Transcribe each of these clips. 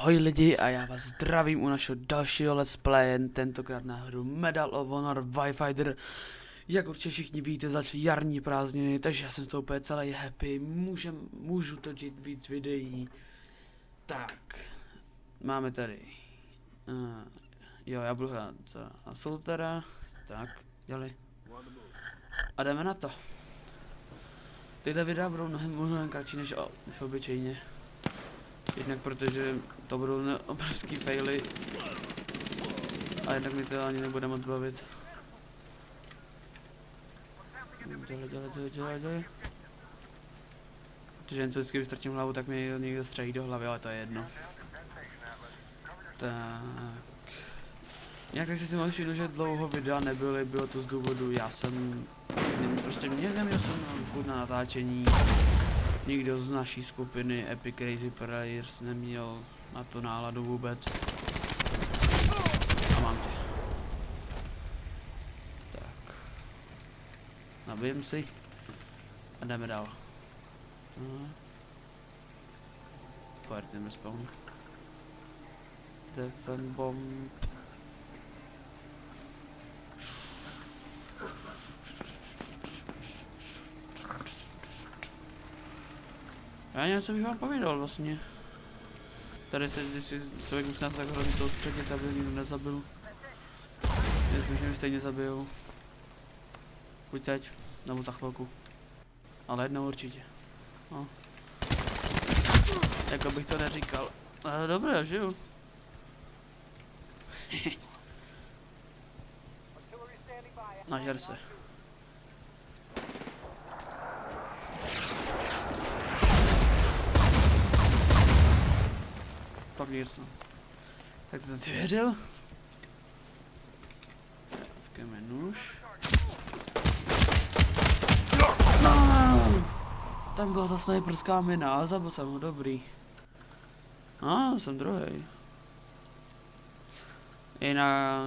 Ahoj lidi a já vás zdravím u našeho dalšího let's play, tentokrát na hru Medal of Honor Firefighter. Jak určitě všichni víte, začaly jarní prázdniny, takže já jsem z toho úplně celý happy, můžu točit víc videí. Tak, máme tady, jo, já budu hrát za Assaultera, tak, dělej. A jdeme na to. Tyhle videa budou mnohem kratší než obyčejně. Jednak protože to budou obrovský faily a jednak mi to ani nebude moc bavit. Dělej. Protože jen co vždycky vystrčím hlavu, tak mi někdo střelí do hlavy, ale to je jedno. Tak. Jinak tak si mohl všimnout, že dlouho videa nebyly, bylo to z důvodu, já jsem prostě neměl jsem chuť na natáčení. Nikdo z naší skupiny Epic Crazy Players neměl na to náladu vůbec. A mám tě. Tak. Nabijem si. A jdeme dál. Fire team respawn. Defend bomb. Já něco bych vám povídal vlastně. Tady se, když si člověk musí na to tak hlavně soustředit, aby nikdo nezabil. Myslím, že mi stejně zabijou. Buď teď, nebo za chvilku. Ale jednou určitě. No. Jako bych to neříkal. Ale dobré, žiju. Nažer se. Tak nic, no. Tak to jsem si věřil. Vkeme nůž. No! Tam byla ta snajperská mina, ale zabil jsem ho, dobrý. Jsem druhý. Jinak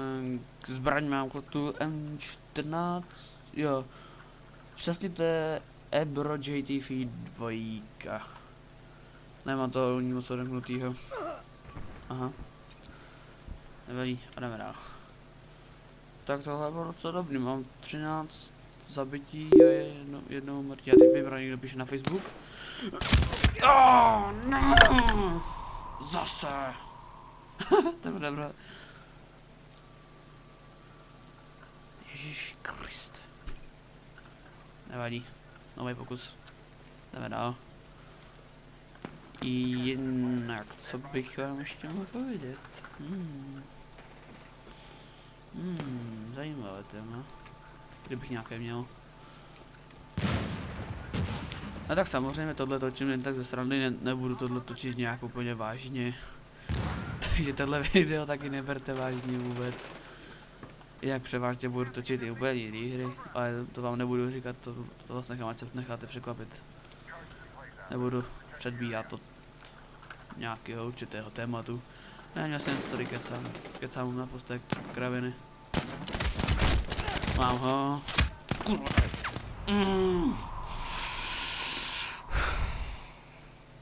zbraň mám tu M14, jo. Přesně to je Ebro JTF 2. Nemám to moc odemknutýho. Aha. Nevadí, a jdeme dál. Tak tohle bylo docela dobrý, mám 13 zabití a jednou mrtí. Já teď vybral, někdo píše na Facebook. No! Zase! To je dobré. Ježíš Krist. Nevadí, nový pokus. Jdeme dál. Jinak, co bych vám ještě mohl povědět? Zajímavé téma. Kdybych nějaké měl. No tak samozřejmě tohle točím jen tak ze srandy, nebudu tohle točit nějak úplně vážně. Takže tohle video taky neberte vážně vůbec. Jinak převážně budu točit i úplně jiné hry, ale to vám nebudu říkat, to vlastně nechám, ať se necháte překvapit. Nebudu předbíhat to nějakého určitého tématu. Já vlastně jen tady kecám na postek kraviny. Mám ho. Kurva.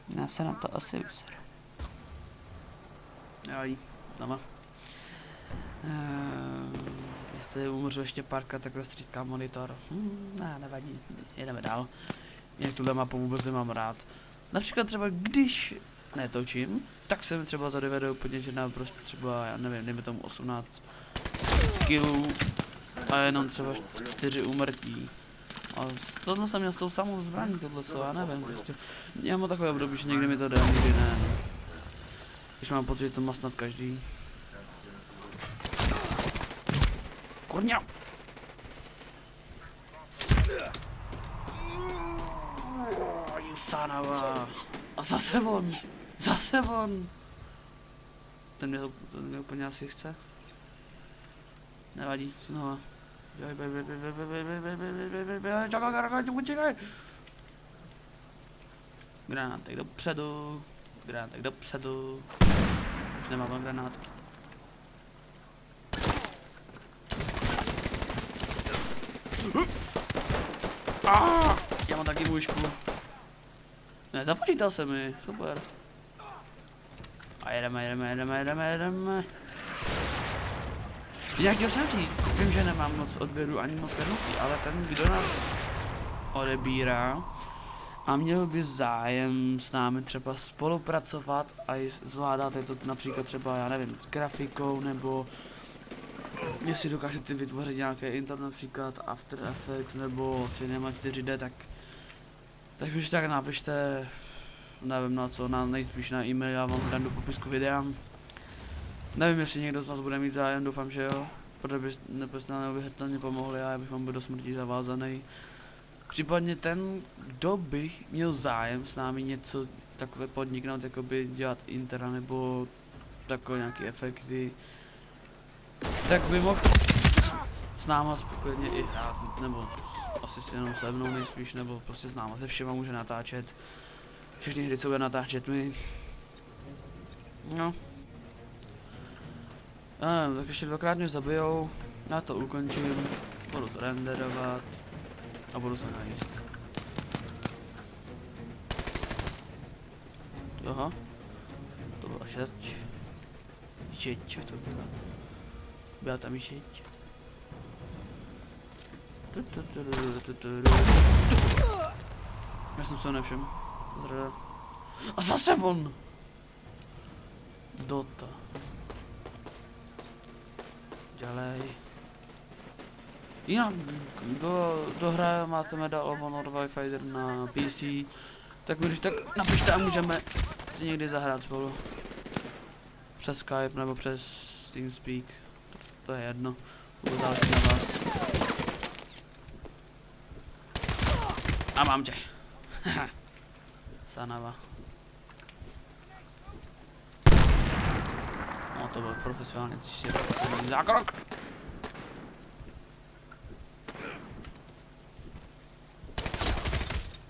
Já se na to asi vyseru. Nevadí, doma. Jestli umřu ještě párka, tak roztřískám monitor. Nevadí, jedeme dál. Jinak tuhle mapu vůbec nemám rád. Například třeba když netočím, tak se mi třeba tady vede úplně, že na prostě třeba, já nevím, dejme tomu 18 skillů a jenom třeba 4 úmrtí. A tohle jsem měl s tou samou zbraní, tohle co, já nevím, prostě. Já mám takové období, že někdy mi to jde, někdy ne. Když mám pocit, že to má snad každý. Kurňa! Sanava. A zase on! Zase on! Ten mě úplně asi chce. Nevadí, znova. Čekaj! Granátek dopředu. Granátek dopředu. Už nemám granátky. Já mám taky mužku. Ne, započítal se mi, super. A jedeme. Já chtěl jsem říct, vím, že nemám moc odběru ani moc slednutí, ale ten, kdo nás odebírá a měl by zájem s námi třeba spolupracovat a zvládáte to například třeba, já nevím, s grafikou, nebo jestli dokážete vytvořit nějaké intro, například After Effects nebo Cinema 4D, tak už tak napište, nevím na co, nejspíš na e-mail, já vám dám do popisku videa. Nevím, jestli někdo z nás bude mít zájem, doufám, že jo, protože byste nám neuvěřitelně pomohli a já bych vám byl do smrti zavázaný. Případně ten, kdo by měl zájem s námi něco takové podniknout, jakoby dělat intera nebo takové nějaké efekty, tak by mohl s náma spokojeně i hrát, nebo asi s jenom se mnou nejspíš, nebo prostě s náma se všema může natáčet. Všechny hry, co bude natáčet mi. No. Já nevím, tak ještě dvakrát mě zabijou, já to ukončím, budu to renderovat a budu se najíst. Aha, to byla šeť, to byla. Byla tam i šeť. Já jsem se nevšiml. Zrada. A zase on! Dota. Dělej. Jinak, kdo hraje, máte Medal of Honor Wi-Fi na PC, tak když tak napište a můžeme si někdy zahrát spolu. Přes Skype nebo přes TeamSpeak. To je jedno. Budu záležit na vás. A mám tě. Sanava. No to byl profesionální zákrok.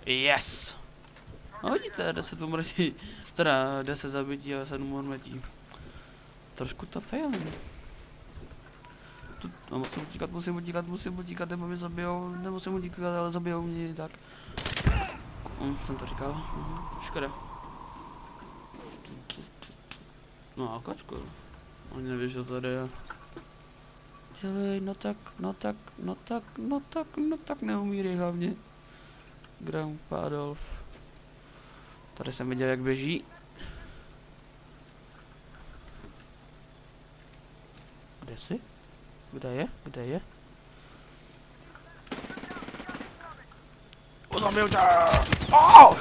Yes! No vidíte, 10 umrtí, teda 10 zabití a 7 umrtí. Trošku to failím. No, musím utíkat, nebo mě zabijou, nemusím utíkat, ale zabijou mě, tak. Jsem to říkal, škoda. No a kačko, oni neví, že tady je. Dělej, no tak neumírej hlavně. Grandpa Adolf. Tady jsem viděl, jak běží. Kde jsi? Kde je? Zabil tě! Oh!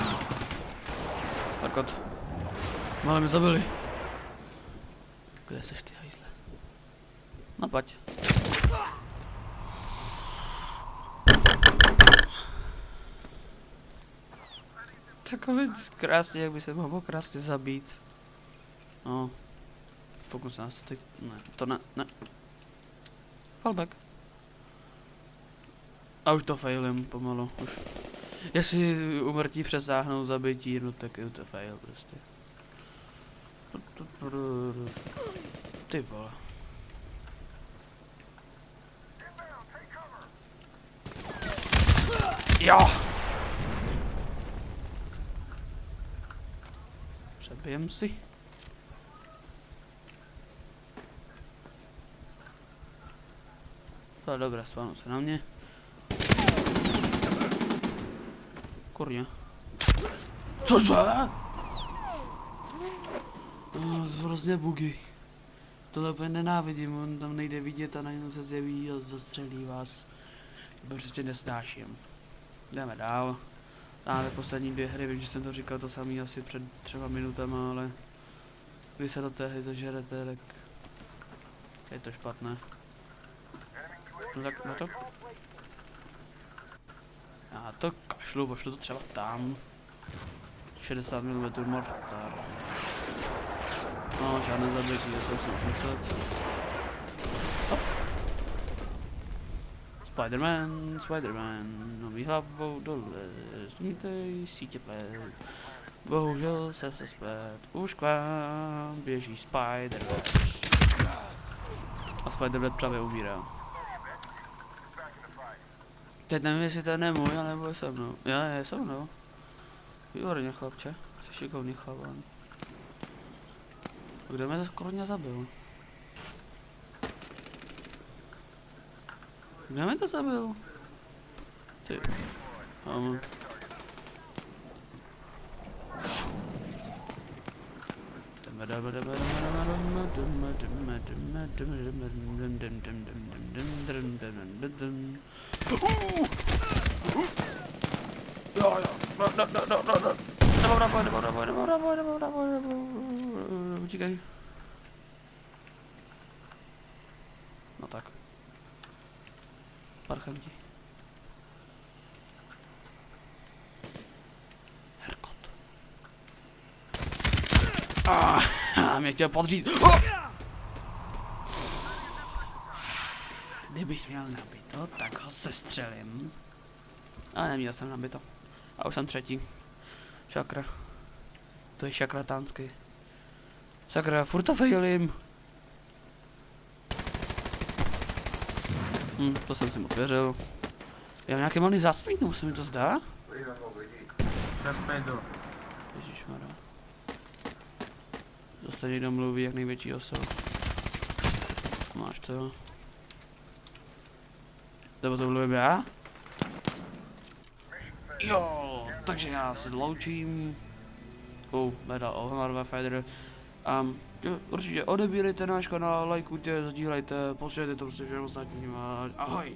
Markot. Mále mě zabili. Kde seš ty hajzle? No pojď. Takový krásně, jak by se mohl krásně zabít. No. Pokud se nás teď... Ne, to ne. Fallback. A už to failím pomalu, už. Jestli umrtí přesáhnou zabití, no tak je to fail prostě. Ty vole. Jo! Přebijem si. To je dobré, spánu se na mě. Kurně. Cože? Hrozně bugy. Tohle úplně nenávidím, on tam nejde vidět a najednou se zjeví a zastřelí vás. To prostě nesnáším. Jdeme dál. Dáme poslední 2 hry, vím, že jsem to říkal to samý asi před 3 minutama, ale když se do té hry zažerete, tak je to špatné. No tak na to. Já to kašlu, pošlu to třeba tam. 60 mm mortar. No, žádné zabití, já jsem si myslet. Spiderman, nový hlavou dole, stumítej sítě plet. Bohužel se splet, už k vám běží Spider-Vet. A Spider-Vet právě umírá. Teď nevím, jestli to je nemůj, nebo je se mnou. Je se mnou. Výborně, chlapče, jsi šikovný chlapan. Kdo mě skoro mě zabil? Kdo mě to zabil? Ty. Jo, no. Utíkej. No tak. Parchanti. Herkot. Mě chtěl podřít. Kdybych měl nabito, tak ho sestřelím. Ale neměl jsem nabito. A už jsem třetí. Šakra. To je šakratánský. Sakra, furt to failím. To jsem si moc věřil. Já mám nějaký malý záclík, nebo se mi to zdá? Ježišmarja. Zase někdo mluví jak největší osel. Máš to. Nebo to mluvím já? Jo, takže já se loučím. Medal of Honor Warfighter. Určitě odebírejte náš kanál, lajkujte, sdílejte, posílejte to prostě všem ostatním a ahoj.